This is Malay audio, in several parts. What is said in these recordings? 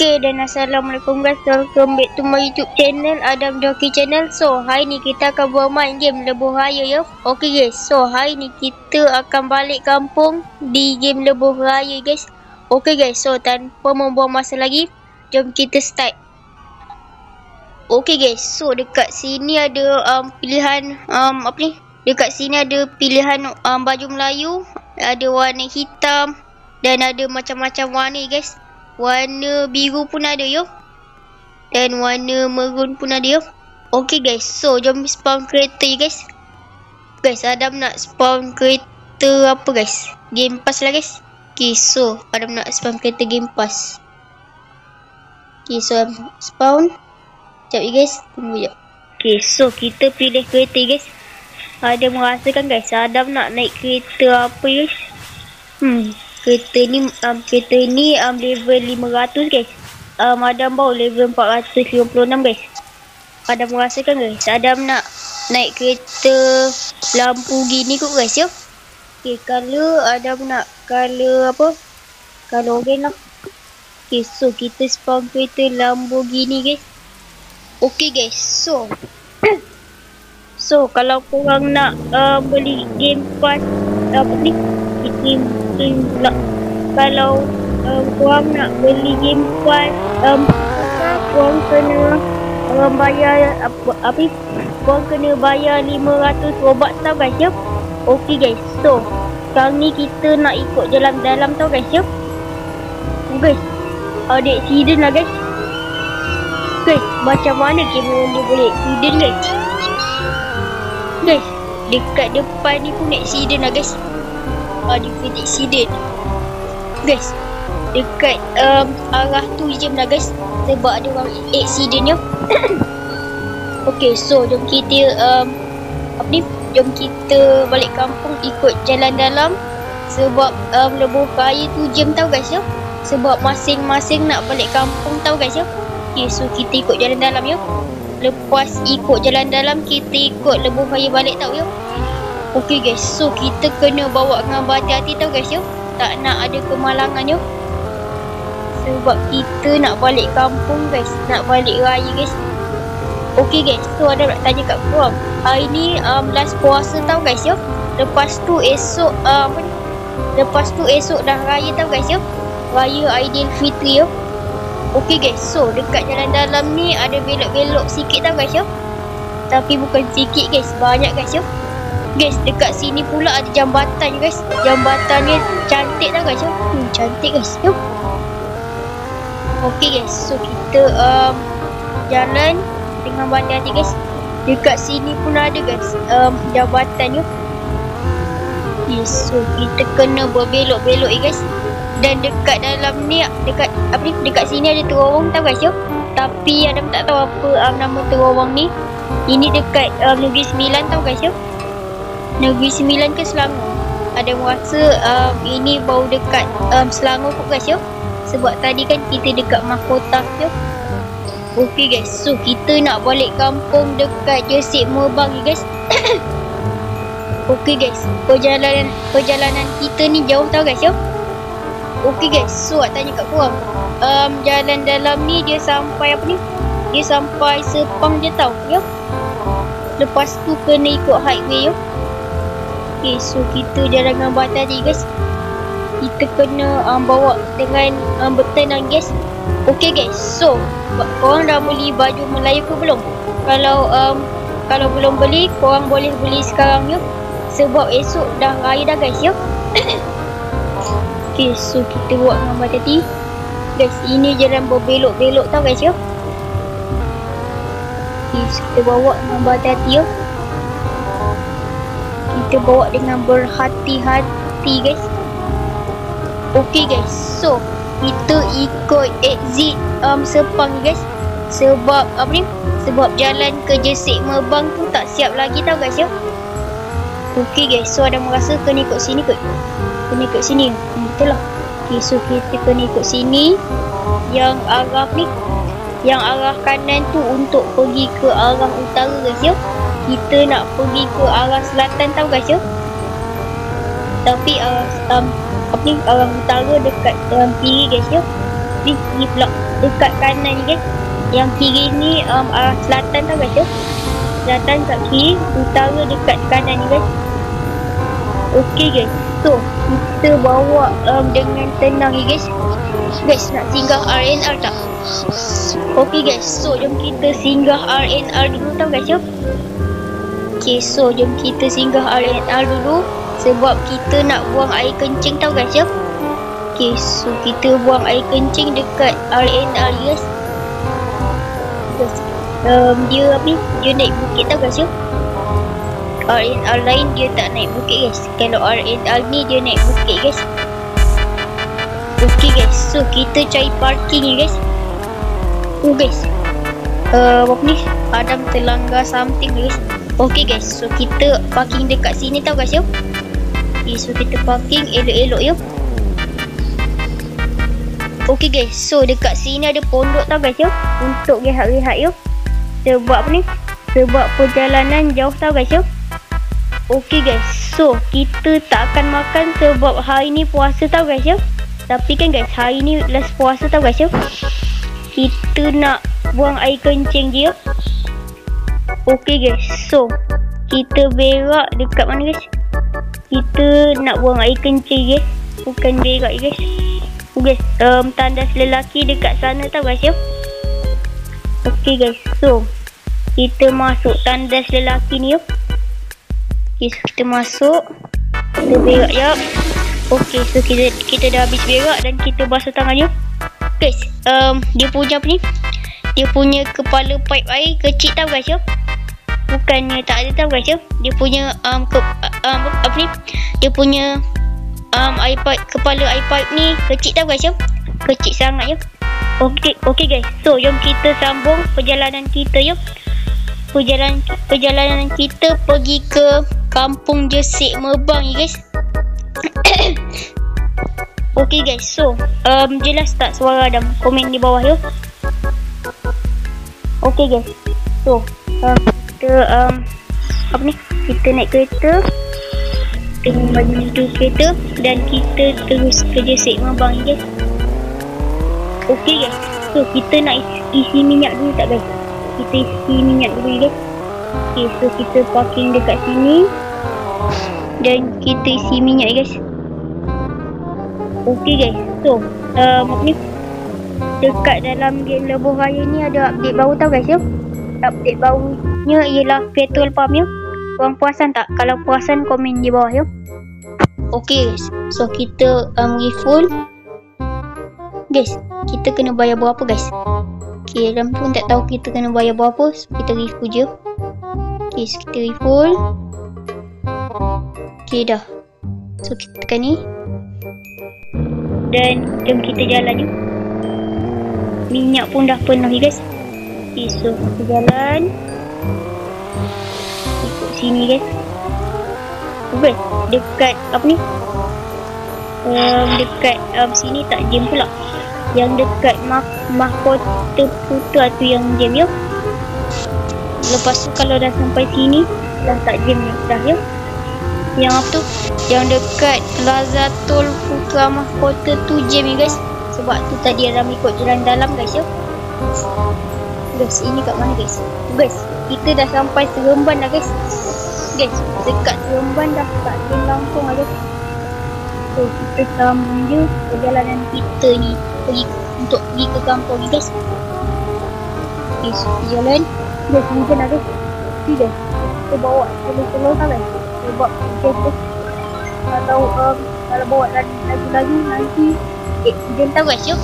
Okay, dan assalamualaikum guys, welcome back to my YouTube channel Adam Joki Channel. So hari ni kita akan bermain game Lebuh Raya ya. Okay guys, so hari ni kita akan balik kampung di game Lebuh Raya guys. Okay guys, so tanpa membuang masa lagi, jom kita start. Okay guys, so dekat sini ada pilihan apa ni? Dekat sini ada pilihan baju Melayu, ada warna hitam dan ada macam-macam warna guys. Warna biru pun ada yo. Dan warna maroon pun ada yo. Okay guys, so jom spawn kereta ya guys. Guys, Adam nak spawn kereta apa guys? Game Pass lah guys. Okay, so Adam nak spawn kereta Game Pass. Okay, so spawn. Sekejap ya guys, tunggu sekejap. Okay, so kita pilih kereta guys. Ada merasakan guys, Adam nak naik kereta apa guys? Kereta ni level 500 guys. Adam baru level 456 guys. Adam merasakan guys, Adam nak naik kereta Lamborghini kot guys ya. Okay, color Adam nak color apa? Color orange lah. Okay, so kita spawn kereta Lamborghini guys. Okay guys, so kalau korang nak beli Game Pass apa ni? Kalau korang nak beli Game Pass, korang kena bayar apa? Korang kena bayar 500 Robux tau guys ya. Okay guys, so sekarang ni kita nak ikut jalan dalam tau guys ya. Guys, ada accident lah guys. Guys, macam mana kamera dia boleh accident guys? Guys, dekat depan ni pun accident lah guys. Ada accident guys, dekat arah tu je lah guys, sebab ada orang accident ya. Okay, so jom kita jom kita balik kampung ikut jalan dalam. Sebab Lebuh Raya tu jam tau guys ya. Sebab masing-masing nak balik kampung tau guys ya. Okay, so kita ikut jalan dalam ya. Lepas ikut jalan dalam, kita ikut Lebuh Raya balik tau ya. Okay guys, so kita kena bawa dengan berhati-hati tau guys ya. Tak nak ada kemalangan ya. Sebab kita nak balik kampung guys, nak balik raya guys. Okay guys, so ada nak tanya kat korang, hari ni last puasa tau guys ya. Lepas tu esok lepas tu esok dah raya tau guys ya. Raya Aidilfitri ya. Okay guys, so dekat jalan dalam ni ada belok-belok sikit tau guys ya. Tapi bukan sikit guys, banyak guys ya. Guys, dekat sini pula ada jambatan guys. Jambatannya cantik tau guys ya. Cantik guys ya. Okay guys, so kita jalan dengan berhati-hati guys. Dekat sini pun ada guys jambatan ya. Okay, so kita kena berbelok-belok guys. Dan dekat dalam ni, dekat sini ada terowong tau guys ya. Tapi Adam tak tahu apa nama terowong ni. Ini dekat Negeri Sembilan tau guys ya. Negeri Sembilan ke Selangor. Ada merasa ini bau dekat Selangor kot guys ya. Sebab tadi kan kita dekat mahkota ya. Okay guys, so kita nak balik kampung dekat Jesik Merbang ya guys. Okay guys, perjalanan kita ni jauh tau guys ya. Okay guys, so nak tanya kat korang, jalan dalam ni dia sampai apa ni? Dia sampai Sepang je tau ya. Lepas tu kena ikut highway ya. Okay, so kita jalan dengan berhati-hati guys. Kita kena bawa dengan bertenang guys. Okay guys, so korang dah beli baju Melayu ke belum? Kalau belum beli, korang boleh beli sekarang ya. Sebab esok dah raya dah guys ya. Okay, so kita buat dengan berhati-hati guys. Ini jalan berbelok-belok tau guys ya. Okay, so kita bawa dengan berhati-hati ya. Kita bawa dengan berhati-hati guys. Okay guys, so kita ikut exit Sepang guys. Sebab apa ni? Sebab jalan ke Jesik Merbang tu tak siap lagi tau guys ya. Okay guys, so ada merasa kena ikut sini kot. Kena ikut sini. Betul lah. Okay, so kita kena ikut sini. Yang arah ni, yang arah kanan tu untuk pergi ke arah utara guys ya. Kita nak pergi ke arah selatan tau guys ya. Tapi arah utara dekat kiri guys ya. Ni pula. dekat kanan ni guys. Yang kiri ni arah selatan tau guys ya. Selatan kat kiri, utara dekat kanan ni guys. Okey guys. So, kita bawa dengan tenang ni guys. Guys, nak singgah RNR tak? Okey guys. So, jom kita singgah RNR dulu tau guys ya. Okey, so jom kita singgah RNR dulu sebab kita nak buang air kencing tau guys ya. Okey, so kita buang air kencing dekat RNR guys. Dia apa ni? Dia naik bukit tau guys ya. RNR lain dia tak naik bukit guys. Kalau RNR ni dia naik bukit guys. Okey guys, so kita cari parking ni guys. Oh guys, apa ni? Adam terlanggar something guys. Okey guys, so kita parking dekat sini tau guys ya. Okay, so kita parking elok-elok ya. Okey guys, so dekat sini ada pondok tau guys ya. Untuk rehat-rehat ya. Sebab apa ni? Sebab perjalanan jauh tau guys ya. Okey guys, so kita tak akan makan sebab hari ni puasa tau guys ya. Tapi kan guys, hari ni last puasa tau guys ya. Kita nak buang air kencing je ya. Okey guys, so kita berak dekat mana guys? Kita nak buang air kencing guys, bukan berak guys. Guys, tandas lelaki dekat sana tau guys ya. Okey guys, so kita masuk tandas lelaki ni ya. Okay, so kita masuk, kita berak ya. Okey, so kita dah habis berak dan kita basuh tangan ya. Guys, dia punya apa ni? Dia punya kepala pipe air kecil tau guys ya. Bukannya tak ada tau guys ya. Dia punya apa ni? Dia punya air pipe, kepala air pipe ni kecil tau guys ya. Kecil sangat ya. Okey guys. So jom kita sambung perjalanan kita ya. Perjalanan kita pergi ke Kampung Jesik Merbang ya guys. Okey guys. So jelas tak suara Adam? Komen di bawah ya. Okey guys. So kita apa ni? Kita naik kereta, kita baju kereta dan kita terus ke Jesik Merbang guys. Okey guys. So kita nak isi minyak dulu tak guys? Kita isi minyak dulu guys. Okey, so kita parking dekat sini dan kita isi minyak guys. Okey guys. So apa ni? Dekat dalam game Lebuh Raya ni ada update baru tau guys ya. Update barunya ialah petrol pump ya. Korang perasan tak? Kalau perasan komen di bawah ya. Okey guys. So kita refuel. Guys, kita kena bayar berapa guys? Okey, Adam pun tak tahu kita kena bayar berapa. So kita refuel je. Okey, so kita refuel. Okey dah. So kita tekan ni. Dan jom kita jalan je. Minyak pun dah penuh guys. Okay, so kita jalan ikut sini guys. Okay, dekat apa ni? Dekat sini tak jam pula. Yang dekat mahkota putra tu yang jam ya. Lepas tu kalau dah sampai sini dah tak jam dah ya. Yang apa tu? Yang dekat Plazatul Putra Mahkota tu jam ya guys. Sebab tu tadi Adam ikut jalan dalam guys ya. Guys, ini kat mana guys? Guys, kita dah sampai Seremban dah guys. Guys, dekat Seremban dah tak jam Lampung lah guys. So kita sambung je perjalanan kita ni untuk pergi ke kampung ni guys. Okay, so kita jalan. Guys, hujan lah guys. Okay guys, kita bawa telur-telur kan guys. Sebab hujan guys. Kalau bawa lagi nanti hujan tau guys yuk.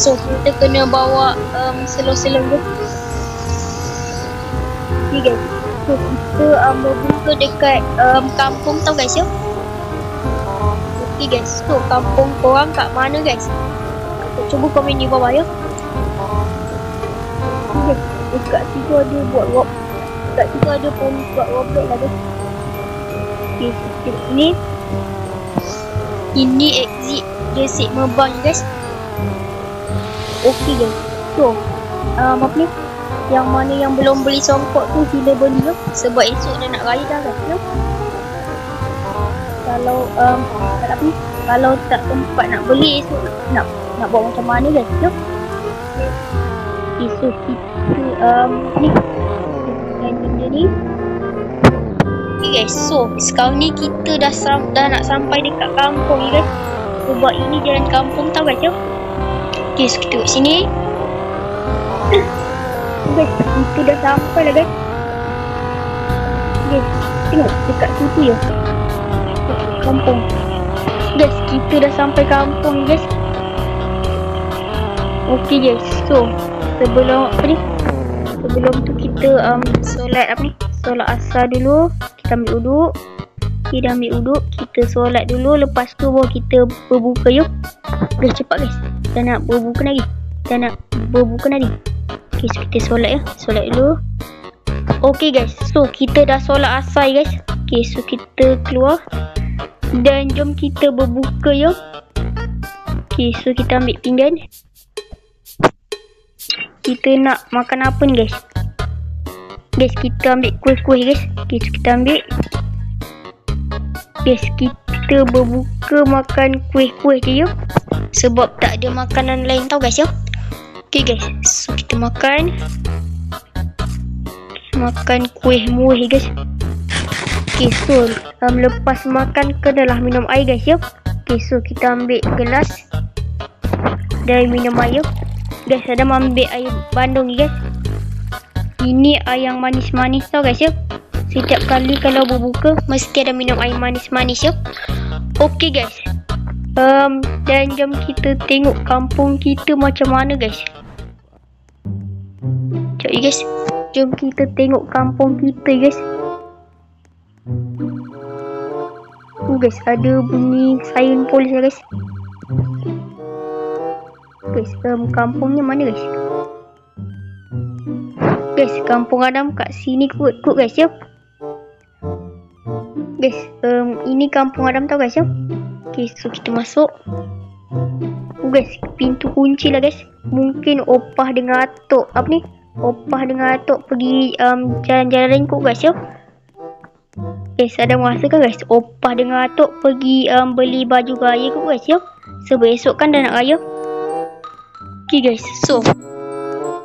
So kita kena bawa selur-selur guys. Okay guys, so kita berbuka dekat kampung tau guys yuk. Okay guys, so kampung korang kat mana guys? Cuba komen di bawah ya. Okay guys, dekat situ ada buat rock. Dekat situ ada pun buat robot lah guys. Okay, so ini exit Jesik Merbang guys. Okay guys, so apa ni? Yang mana yang belum beli songkok tu sila beli ya. Sebab esok dah nak raya dah guys ya. Kalau apa ni? Kalau tak tempat nak beli esok nak buat macam mana guys ya. Okay, so kita ni benda ni. Okay guys, so sekarang ni kita dah nak sampai dekat kampung ni guys. Sebab ini jalan kampung tau guys ya. Okay, so kita duduk sini. Guys, kita dah sampai lah guys. Guys, tengok dekat situ ya. Kampung. Guys, kita dah sampai kampung ni guys. Okay guys, so sebelum tu kita solat solat asar dulu. Kita ambil uduk. Okay, dah ambil uduk, kita solat dulu. Lepas tu baru kita berbuka yuk. Guys, cepat guys, dah nak berbuka lagi. Okay, so kita solat ya. Solat dulu. Okay guys, so kita dah solat asar guys. Okay, so kita keluar dan jom kita berbuka yuk. Okay, so kita ambil pinggan. Kita nak makan apa ni guys? Guys, kita ambil kuih-kuih guys. Okay, so kita ambil. Guys, kita berbuka makan kuih-kuih je yuk. Sebab tak ada makanan lain tau guys ya. Okay guys, so kita makan kuih muih guys. Okay, so lepas makan kenalah minum air guys ya. Okay, so kita ambil gelas dan minum air. Guys, Adam ambil air bandung ni guys. Ini air yang manis-manis tau guys ya. Setiap kali kalau berbuka mesti ada minum air manis-manis ya. Okay guys, dan jom kita tengok kampung kita macam mana guys. Sekejap guys, jom kita tengok kampung kita guys. Guys, ada bunyi siren polis guys. Guys, kampungnya mana guys? Guys, kampung Adam kat sini kot guys ya. Guys, ini kampung Adam tau guys ya. Okay, so kita masuk. Guys, pintu kunci lah guys. Mungkin opah dengan atuk pergi jalan-jalan kot guys ya. Guys, ada masa kan guys, opah dengan atuk pergi beli baju raya kot guys ya. Sebab esok kan dah nak raya. Okay guys, so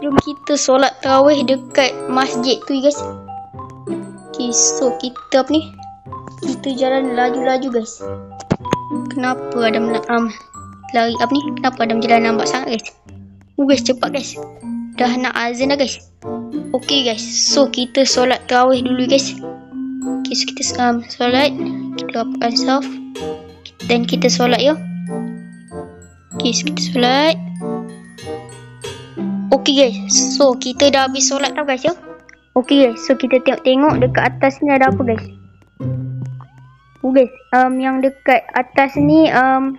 jom kita solat tarawih dekat masjid tu guys. Okay, so kita kita jalan laju-laju guys. Kenapa Adam lari kenapa Adam jalan lambat sangat guys? Guys, cepat guys, dah nak azan dah guys. Okay guys, so kita solat tarawih dulu guys. Okay, so kita solat, kita rapatkan saf dan kita solat ya. Okay, so kita solat. Okay guys, so kita dah habis solat tau guys ya. Okay guys, so kita tengok dekat atas ni ada apa guys. Guys, yang dekat atas ni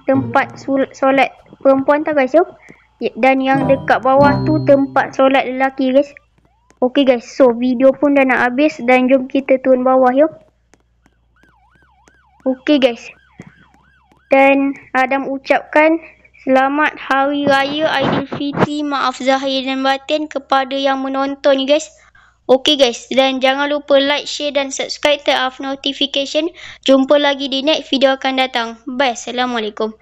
tempat solat perempuan tau guys ya. Dan yang dekat bawah tu tempat solat lelaki guys. Okay guys, so video pun dah nak habis dan jom kita turun bawah ya. Okay guys, dan Adam ucapkan selamat Hari Raya Aidilfitri, maaf zahir dan batin kepada yang menonton ni guys. Okay guys, dan jangan lupa like, share dan subscribe, turn off notification. Jumpa lagi di next video akan datang. Bye, Assalamualaikum.